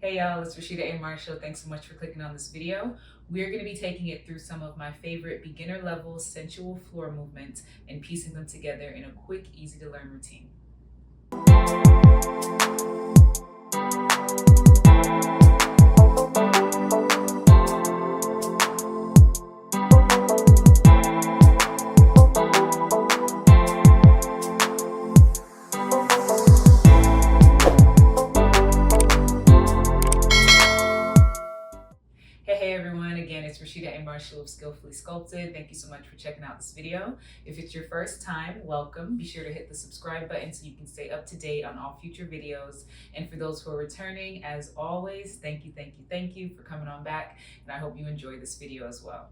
Hey y'all, it's Rashida and Marshall. Thanks so much for clicking on this video. We're going to be taking it through some of my favorite beginner level sensual floor movements and piecing them together in a quick, easy to learn routine. Hey everyone, again, it's Rashida and Marshall of Skillfully Sculpted. Thank you so much for checking out this video. If it's your first time, welcome. Be sure to hit the subscribe button so you can stay up to date on all future videos. And for those who are returning, as always, thank you for coming on back. And I hope you enjoy this video as well.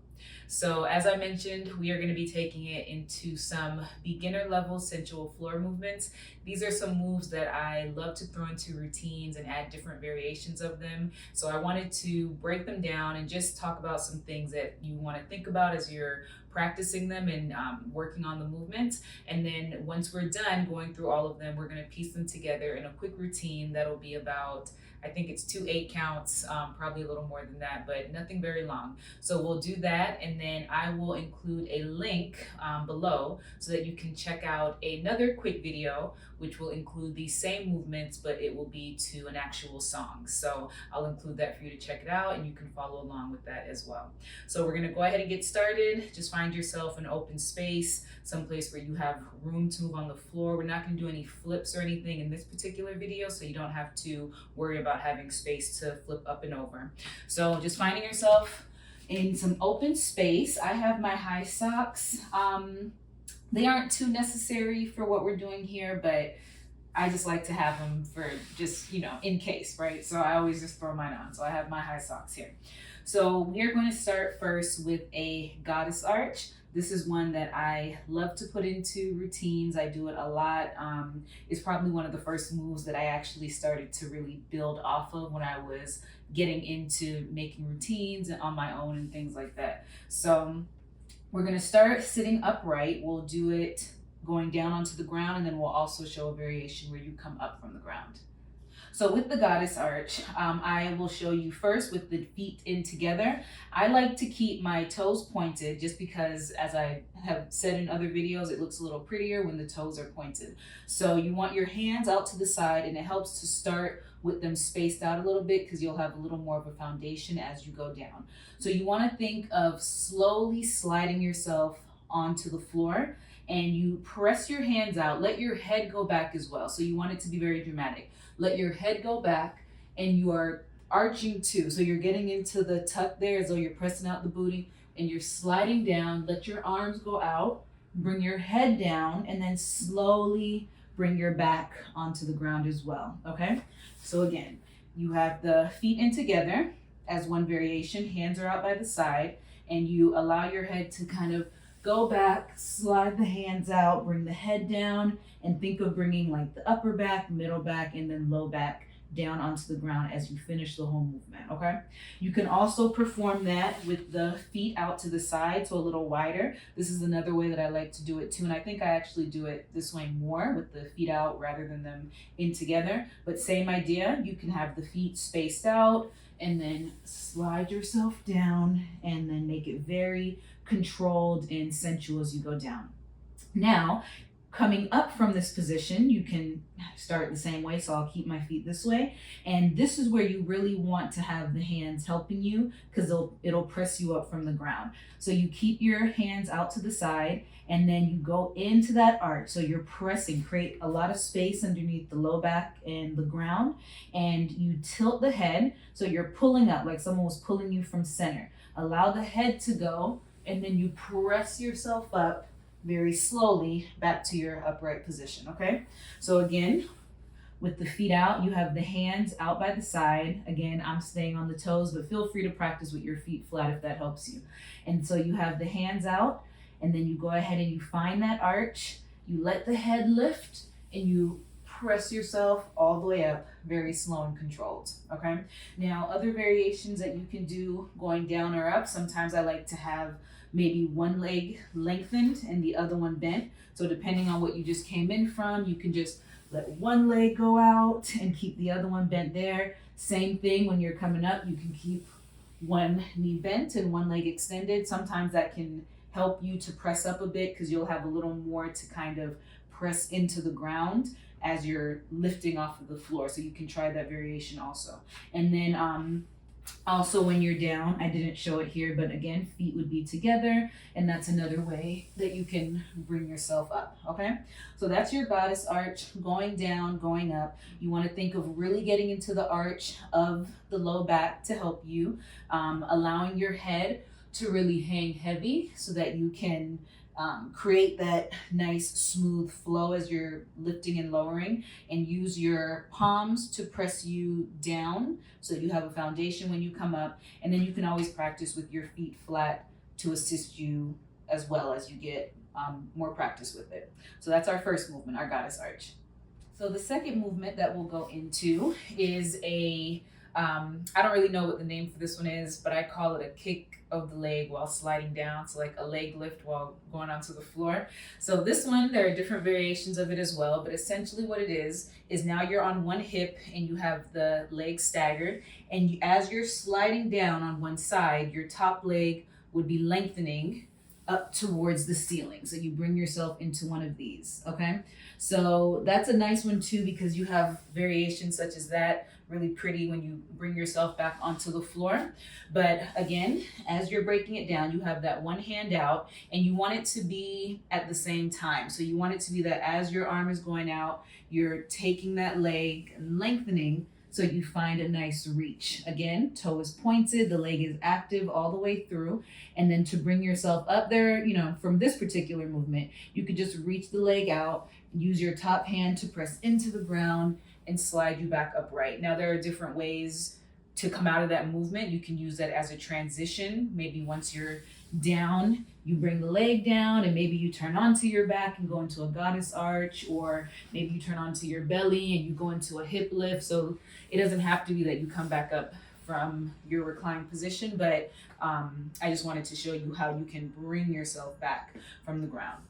So as I mentioned, we are going to be taking it into some beginner level sensual floor movements. These are some moves that I love to throw into routines and add different variations of them. So I wanted to break them down and just talk about some things that you want to think about as you're practicing them and working on the movements. And then once we're done going through all of them, we're going to piece them together in a quick routine that'll be about, I think it's 2 8 counts, probably a little more than that, but nothing very long. So we'll do that, and then I will include a link below so that you can check out another quick video which will include these same movements, but it will be to an actual song. So I'll include that for you to check it out, and you can follow along with that as well. So we're gonna go ahead and get started. Just find yourself an open space, someplace where you have room to move on the floor. We're not gonna do any flips or anything in this particular video, so you don't have to worry about having space to flip up and over. So just finding yourself in some open space. I have my high socks. They aren't too necessary for what we're doing here, but I just like to have them for just, in case, right? So I always just throw mine on. So I have my high socks here. So we're going to start first with a goddess arch. This is one that I love to put into routines. I do it a lot. It's probably one of the first moves that I actually started to really build off of when I was getting into making routines on my own and things like that. So we're going to start sitting upright. We'll do it going down onto the ground, and then we'll also show a variation where you come up from the ground. So with the goddess arch, I will show you first with the feet in together. I like to keep my toes pointed just because, as I have said in other videos, it looks a little prettier when the toes are pointed. So you want your hands out to the side, and it helps to start with them spaced out a little bit because you'll have a little more of a foundation as you go down. So you want to think of slowly sliding yourself onto the floor, and you press your hands out. Let your head go back as well. So you want it to be very dramatic. Let your head go back, and you are arching too. So you're getting into the tuck there as though you're pressing out the booty, and you're sliding down. Let your arms go out, bring your head down, and then slowly bring your back onto the ground as well, okay? So again, you have the feet in together as one variation, hands are out by the side, and you allow your head to kind of go back, slide the hands out, bring the head down, and think of bringing like the upper back, middle back, and then low back down onto the ground as you finish the whole movement, okay? You can also perform that with the feet out to the side, so a little wider. This is another way that I like to do it too, and I think I actually do it this way more with the feet out rather than them in together, but same idea. You can have the feet spaced out and then slide yourself down and then make it very controlled and sensual as you go down. Now, coming up from this position, you can start the same way. So I'll keep my feet this way. And this is where you really want to have the hands helping you because it'll press you up from the ground. So you keep your hands out to the side and then you go into that arch. So you're pressing, create a lot of space underneath the low back and the ground. And you tilt the head. So you're pulling up like someone was pulling you from center. Allow the head to go and then you press yourself up very slowly back to your upright position, okay? So again, with the feet out, you have the hands out by the side. Again, I'm staying on the toes, but feel free to practice with your feet flat if that helps you. And so you have the hands out, and then you go ahead and you find that arch, you let the head lift, and you press yourself all the way up, very slow and controlled, okay? Now, other variations that you can do going down or up, sometimes I like to have maybe one leg lengthened and the other one bent. So depending on what you just came in from, you can just let one leg go out and keep the other one bent there. Same thing when you're coming up, you can keep one knee bent and one leg extended. Sometimes that can help you to press up a bit because you'll have a little more to kind of press into the ground as you're lifting off of the floor. So you can try that variation also. And then also when you're down, I didn't show it here, but again, feet would be together, and that's another way that you can bring yourself up, okay? So that's your goddess arch, going down, going up. You wanna think of really getting into the arch of the low back to help you, allowing your head to really hang heavy so that you can create that nice smooth flow as you're lifting and lowering, and use your palms to press you down so that you have a foundation when you come up. And then you can always practice with your feet flat to assist you as well as you get more practice with it. So that's our first movement, our goddess arch. So the second movement that we'll go into is a I don't really know what the name for this one is, but I call it a kick of the leg while sliding down. So like a leg lift while going onto the floor. So this one, there are different variations of it as well, but essentially what it is now you're on one hip and you have the leg staggered, and as you're sliding down on one side, your top leg would be lengthening up towards the ceiling. So you bring yourself into one of these, okay? So that's a nice one too, because you have variations such as that, really pretty when you bring yourself back onto the floor. But again, as you're breaking it down, you have that one hand out and you want it to be at the same time. So you want it to be that as your arm is going out, you're taking that leg and lengthening so you find a nice reach. Again, toe is pointed, the leg is active all the way through. And then to bring yourself up there, you know, from this particular movement, you could just reach the leg out, use your top hand to press into the ground and slide you back upright. Now there are different ways to come out of that movement. You can use that as a transition. Maybe once you're down, you bring the leg down and maybe you turn onto your back and go into a goddess arch, or maybe you turn onto your belly and you go into a hip lift. So it doesn't have to be that you come back up from your reclined position, but I just wanted to show you how you can bring yourself back from the ground.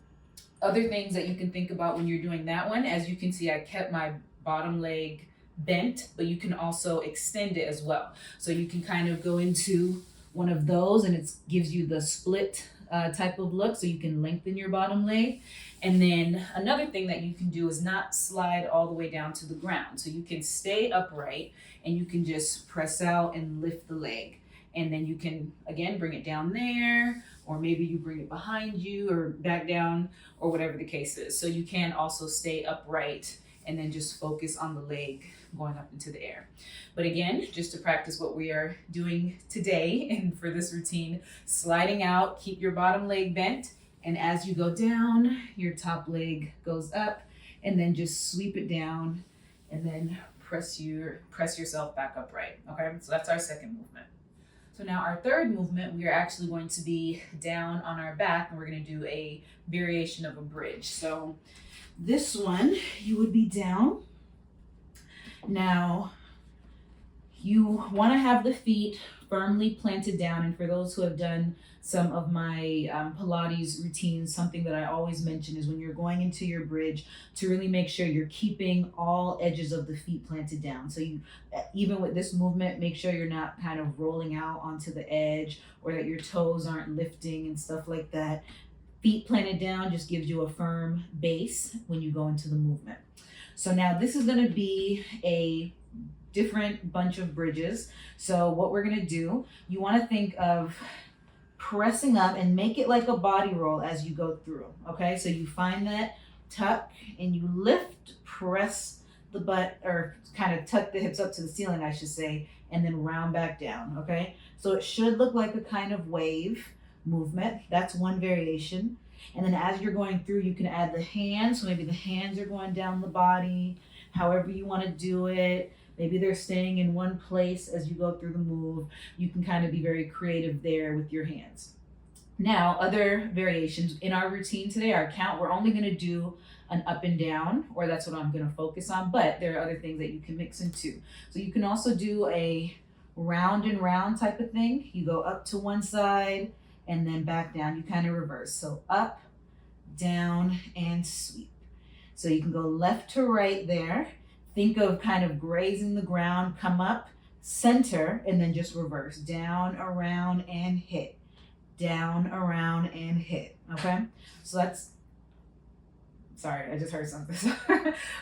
Other things that you can think about when you're doing that one, as you can see, I kept my bottom leg bent, but you can also extend it as well. So you can kind of go into one of those and it gives you the split type of look, so you can lengthen your bottom leg. And then another thing that you can do is not slide all the way down to the ground. So you can stay upright and you can just press out and lift the leg. And then you can, again, bring it down there, or maybe you bring it behind you or back down, or whatever the case is. So you can also stay upright and then just focus on the leg going up into the air. But again, just to practice what we are doing today and for this routine, sliding out, keep your bottom leg bent, and as you go down, your top leg goes up, and then just sweep it down and then press yourself back upright. Okay, so that's our second movement. So now our third movement, we are actually going to be down on our back, and we're going to do a variation of a bridge. So this one, you would be down. Now, you want to have the feet firmly planted down, and for those who have done some of my Pilates routines, something that I always mention is when you're going into your bridge to really make sure you're keeping all edges of the feet planted down. So you, even with this movement, make sure you're not kind of rolling out onto the edge, or that your toes aren't lifting and stuff like that. Feet planted down just gives you a firm base when you go into the movement. So now this is going to be a different bunch of bridges. So what we're going to do, you want to think of pressing up and make it like a body roll as you go through. Okay, so you find that tuck and you lift, press the butt, or kind of tuck the hips up to the ceiling, I should say, and then round back down. Okay, so it should look like a kind of wave movement. That's one variation. And then as you're going through, you can add the hands. So maybe the hands are going down the body, however you want to do it. Maybe they're staying in one place as you go through the move. You can kind of be very creative there with your hands. Now, other variations in our routine today, our count, we're only going to do an up and down, or that's what I'm going to focus on, but there are other things that you can mix into. So you can also do a round and round type of thing. You go up to one side and then back down. You kind of reverse. So up, down, and sweep. So you can go left to right there. Think of kind of grazing the ground, come up, center, and then just reverse. Down, around, and hit. Down, around, and hit. Okay? So that's, sorry, I just heard something.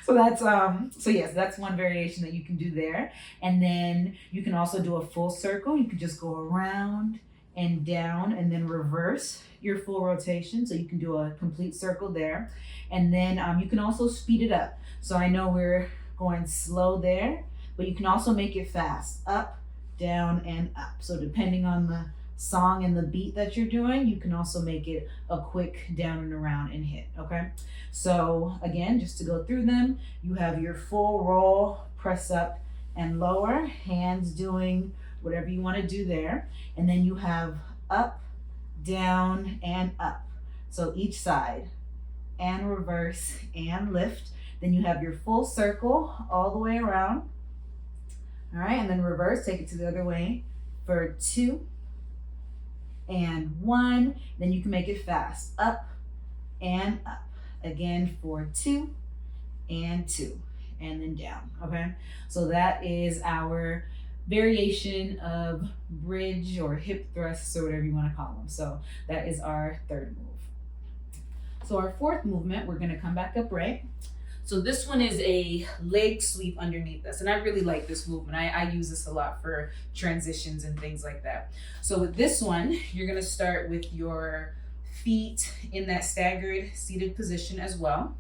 So yes, that's one variation that you can do there. And then you can also do a full circle. You can just go around and down and then reverse your full rotation. So you can do a complete circle there. And then you can also speed it up. So I know we're going slow there, but you can also make it fast. Up, down, and up. So depending on the song and the beat that you're doing, you can also make it a quick down and around and hit. Okay? So again, just to go through them, you have your full roll, press up and lower, hands doing whatever you want to do there. And then you have up, down, and up. So each side, and reverse and lift. Then you have your full circle all the way around. All right, and then reverse, take it to the other way for 2 and 1. Then you can make it fast. Up and up. Again for 2 and 2. And then down. Okay, so that is our variation of bridge or hip thrusts or whatever you want to call them. So that is our third move. So our fourth movement, we're going to come back upright. So this one is a leg sweep underneath us. And I really like this movement. I use this a lot for transitions and things like that. So with this one, you're going to start with your feet in that staggered seated position as well.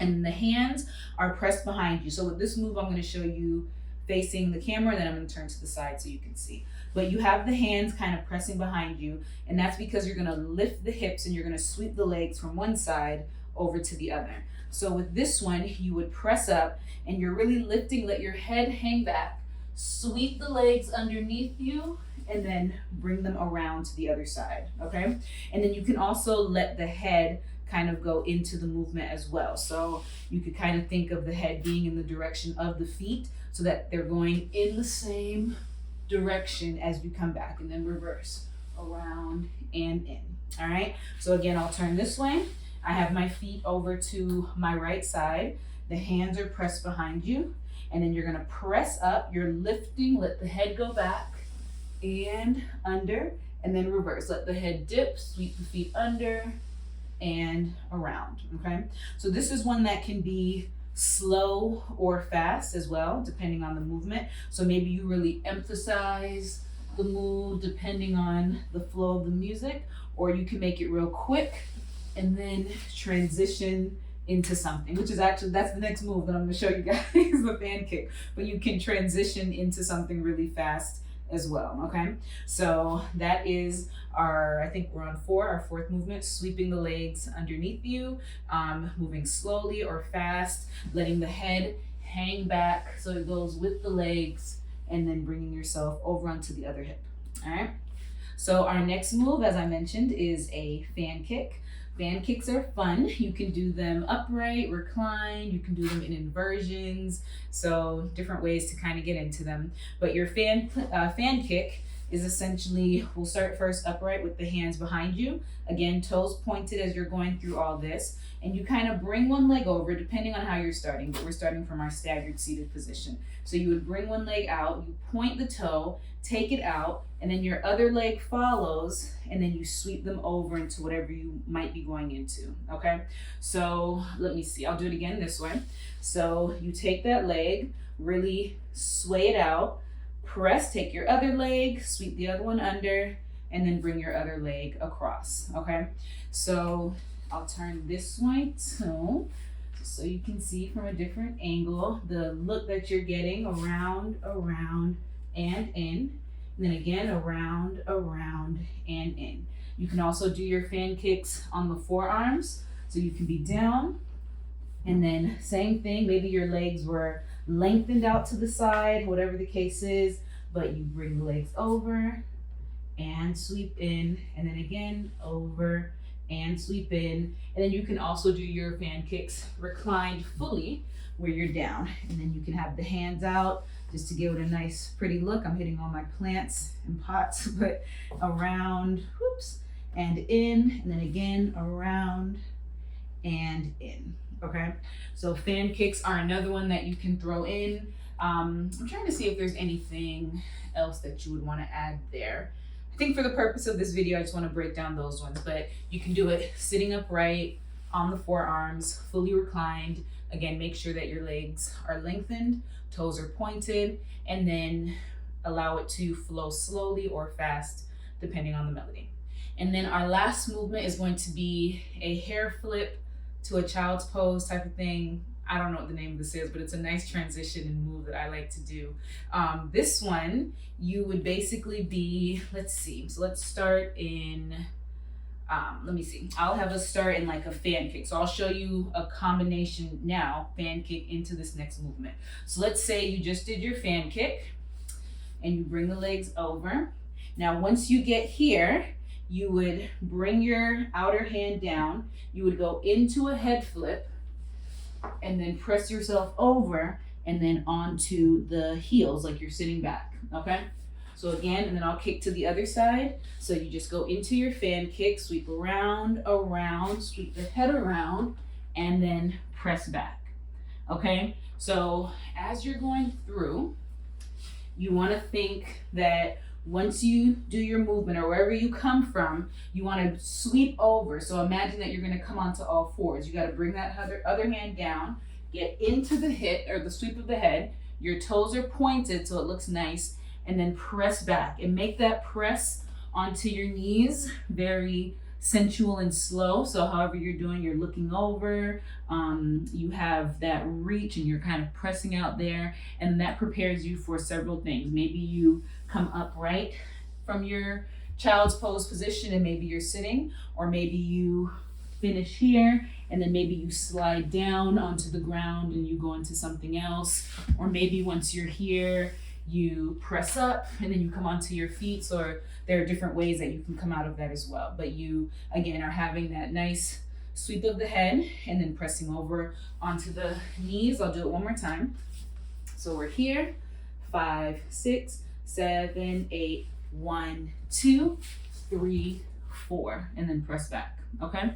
And the hands are pressed behind you. So with this move, I'm going to show you facing the camera, and then I'm going to turn to the side so you can see. But you have the hands kind of pressing behind you, and that's because you're going to lift the hips and you're going to sweep the legs from one side over to the other. So with this one, you would press up and you're really lifting, let your head hang back, sweep the legs underneath you, and then bring them around to the other side, okay? And then you can also let the head kind of go into the movement as well. So you could kind of think of the head being in the direction of the feet so that they're going in the same direction as we come back, and then reverse, around and in, all right? So again, I'll turn this way. I have my feet over to my right side. The hands are pressed behind you, and then you're gonna press up, you're lifting, let the head go back and under, and then reverse. Let the head dip, sweep the feet under and around, okay? So this is one that can be slow or fast as well, depending on the movement. So maybe you really emphasize the move depending on the flow of the music, or you can make it real quick and then transition into something, which is actually, that's the next move that I'm gonna show you guys, the fan kick. But you can transition into something really fast as well, okay? So that is our, I think we're on 4, our fourth movement, sweeping the legs underneath you, moving slowly or fast, letting the head hang back so it goes with the legs, and then bringing yourself over onto the other hip, all right? So our next move, as I mentioned, is a fan kick. Fan kicks are fun. You can do them upright, reclined, you can do them in inversions, so different ways to kind of get into them. But your fan kick is essentially, we'll start first upright with the hands behind you. Again, toes pointed as you're going through all this. And you kind of bring one leg over, depending on how you're starting, but we're starting from our staggered seated position. So you would bring one leg out, you point the toe, take it out, and then your other leg follows, and then you sweep them over into whatever you might be going into, okay? So let me see, I'll do it again this way. So you take that leg, really sway it out, press, take your other leg, sweep the other one under, and then bring your other leg across, okay? So I'll turn this way too, so you can see from a different angle the look that you're getting, around, around, and in. And then again, around, around, and in. You can also do your fan kicks on the forearms. So you can be down, and then same thing, maybe your legs were lengthened out to the side, whatever the case is, but you bring the legs over and sweep in, and then again, over and sweep in. And then you can also do your fan kicks reclined fully where you're down. And then you can have the hands out just to give it a nice pretty look. I'm hitting all my plants and pots, but around, whoops, and in, and then again, around and in, okay? So fan kicks are another one that you can throw in. I'm trying to see if there's anything else that you would want to add there. I think for the purpose of this video, I just want to break down those ones, but you can do it sitting upright on the forearms, fully reclined. Again, make sure that your legs are lengthened, toes are pointed, and then allow it to flow slowly or fast, depending on the melody. And then our last movement is going to be a hair flip to a child's pose type of thing. I don't know what the name of this is, but it's a nice transition and move that I like to do. This one, you would basically be, let's see. So let's start in, let me see. I'll have us start in like a fan kick. So I'll show you a combination now, fan kick into this next movement. So let's say you just did your fan kick and you bring the legs over. Now, once you get here, you would bring your outer hand down. You would go into a head flip and then press yourself over and then onto the heels like you're sitting back, okay? So again, and then I'll kick to the other side. So you just go into your fan kick, sweep around, sweep the head around, and then press back, okay? So as you're going through, you wanna think that once you do your movement or wherever you come from, you want to sweep over. So imagine that you're going to come onto all fours. You got to bring that other hand down, get into the hit or the sweep of the head. Your toes are pointed so it looks nice, and then press back and make that press onto your knees very sensual and slow. So however you're doing, you're looking over, you have that reach and you're kind of pressing out there, and that prepares you for several things. Maybe you come upright from your child's pose position and maybe you're sitting, or maybe you finish here and then maybe you slide down onto the ground and you go into something else, or maybe once you're here you press up and then you come onto your feet. So there are different ways that you can come out of that as well, but you again are having that nice sweep of the head and then pressing over onto the knees. I'll do it one more time. So we're here, 5, 6, 7, 8, 1, 2, 3, 4, and then press back, okay?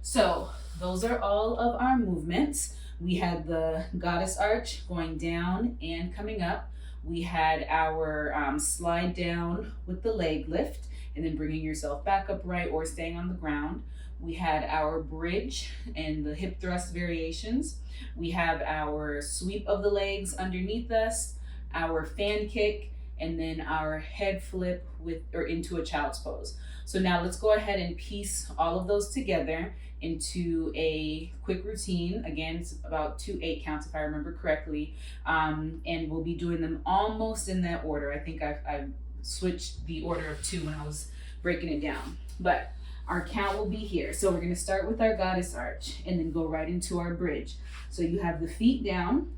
So those are all of our movements. We had the goddess arch going down and coming up. We had our slide down with the leg lift and then bringing yourself back upright or staying on the ground. We had our bridge and the hip thrust variations. We have our sweep of the legs underneath us, our fan kick, and then our head flip with or into a child's pose. So now let's go ahead and piece all of those together into a quick routine. Again, it's about 2 8 counts if I remember correctly, and we'll be doing them almost in that order. I think I've switched the order of 2 when I was breaking it down, but our count will be here. So we're going to start with our goddess arch and then go right into our bridge. So you have the feet down,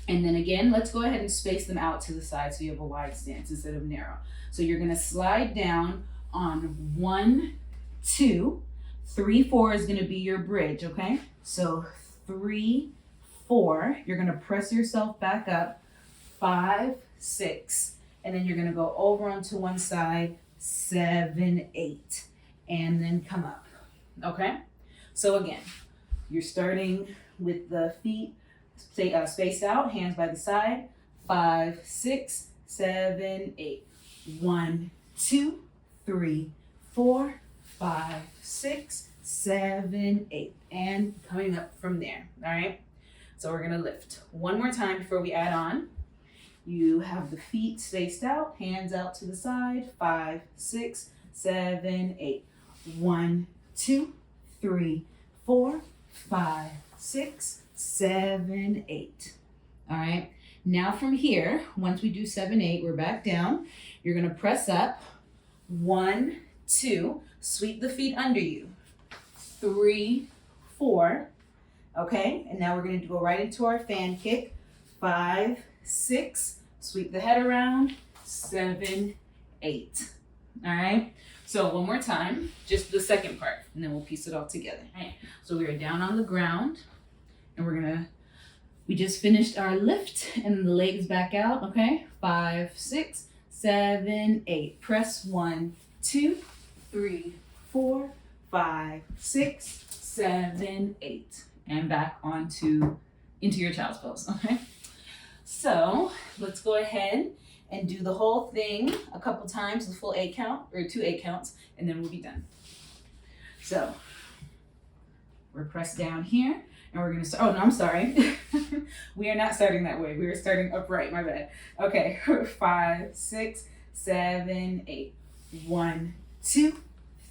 and then again, let's go ahead and space them out to the side so you have a wide stance instead of narrow. So you're going to slide down on 1, 2, 3, 4 is going to be your bridge, okay? So 3, 4, you're going to press yourself back up, 5, 6, and then you're going to go over onto one side, 7, 8, and then come up, okay? So again, you're starting with the feet spaced out, hands by the side, 5, 6, 7, 8, 1, 2, 3, 4, 5, 6, 7, 8, and coming up from there, all right? So we're gonna lift. One more time before we add on. You have the feet spaced out, hands out to the side, 5, 6, 7, 8. 1, 2, 3, 4, 5, 6, 7, 8. All right, now from here, once we do 7, 8, we're back down. You're gonna press up, 1, 2, sweep the feet under you, 3, 4, okay? And now we're gonna go right into our fan kick, 5, 6, sweep the head around, 7, 8, all right? So one more time, just the second part, and then we'll piece it all together. All right, so we are down on the ground, and we just finished our lift, and the legs back out, okay? 5, 6, 7, 8. Press 1, 2, 3, 4, 5, 6, 7, 8. And back into your child's pose, okay? So let's go ahead and do the whole thing a couple times, the full 8 count, or 2 8 counts, and then we'll be done. So we're pressed down here, and we're gonna start, oh no, I'm sorry. We are not starting that way. We are starting upright, my bad. Okay, 5, 6, 7, 8. 1, 2,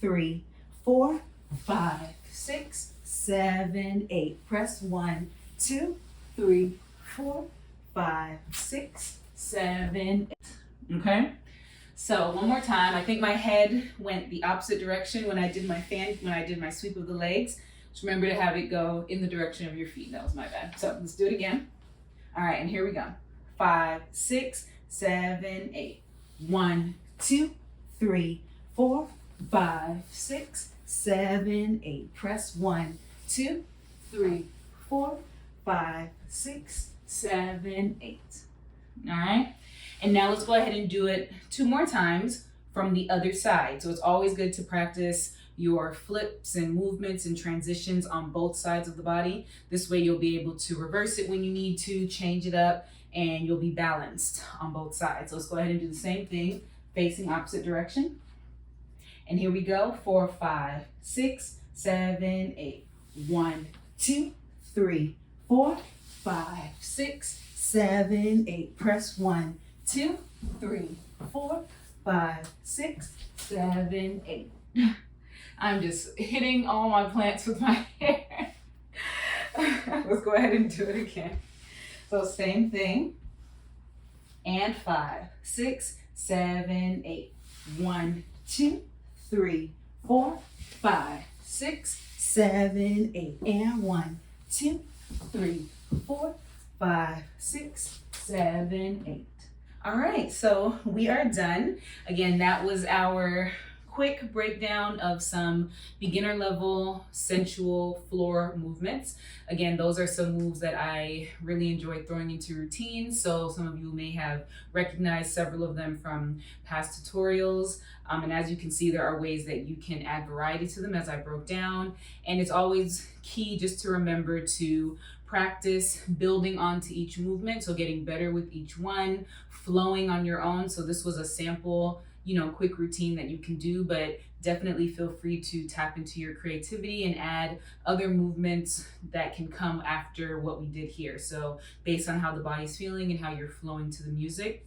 3, 4, 5, 6, 7, 8. Press 1, 2, 3, 4, 5, 6, 7, 8. Okay? So one more time. I think my head went the opposite direction when I did my sweep of the legs. Just remember to have it go in the direction of your feet. That was my bad. So let's do it again. All right, and here we go. 5, 6, 7, 8. 1, 2, 3, 4, 5, 6, 7, 8. Press 1, 2, 3, 4, 5, 6, 7, 8. All right. And now let's go ahead and do it 2 more times from the other side. So it's always good to practice your flips and movements and transitions on both sides of the body. This way you'll be able to reverse it when you need to, change it up, and you'll be balanced on both sides. So let's go ahead and do the same thing, facing opposite direction. And here we go. 4, 5, 6, 7, 8. 1, 2, 3, 4, 5, 6, 7, 8. Press 1, 2, 3, 4, 5, 6, 7, 8. I'm just hitting all my plants with my hair. Let's go ahead and do it again. So same thing. And 5, 6, 7, 8. 1, 2, 3, 4, 5, 6, 7, 8. And 1, 2, 3, 4, 5, 6, 7, 8. All right, so we are done. Again, that was our quick breakdown of some beginner level sensual floor movements. Again, those are some moves that I really enjoy throwing into routines. So some of you may have recognized several of them from past tutorials. And as you can see, there are ways that you can add variety to them as I broke down. And it's always key just to remember to practice building onto each movement. So getting better with each one, flowing on your own. So this was a sample, quick routine that you can do, but definitely feel free to tap into your creativity and add other movements that can come after what we did here. So based on how the body's feeling and how you're flowing to the music,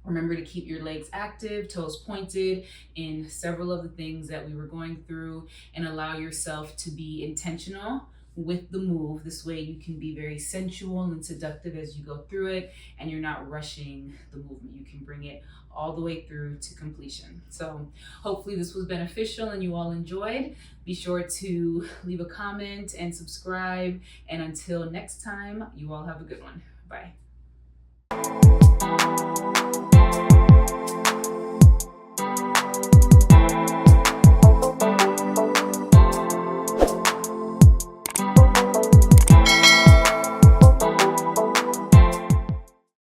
remember to keep your legs active, toes pointed in several of the things that we were going through, and allow yourself to be intentional with the move. This way you can be very sensual and seductive as you go through it, and you're not rushing the movement. You can bring it all the way through to completion. So hopefully this was beneficial and you all enjoyed. Be sure to leave a comment and subscribe. And until next time, you all have a good one. Bye.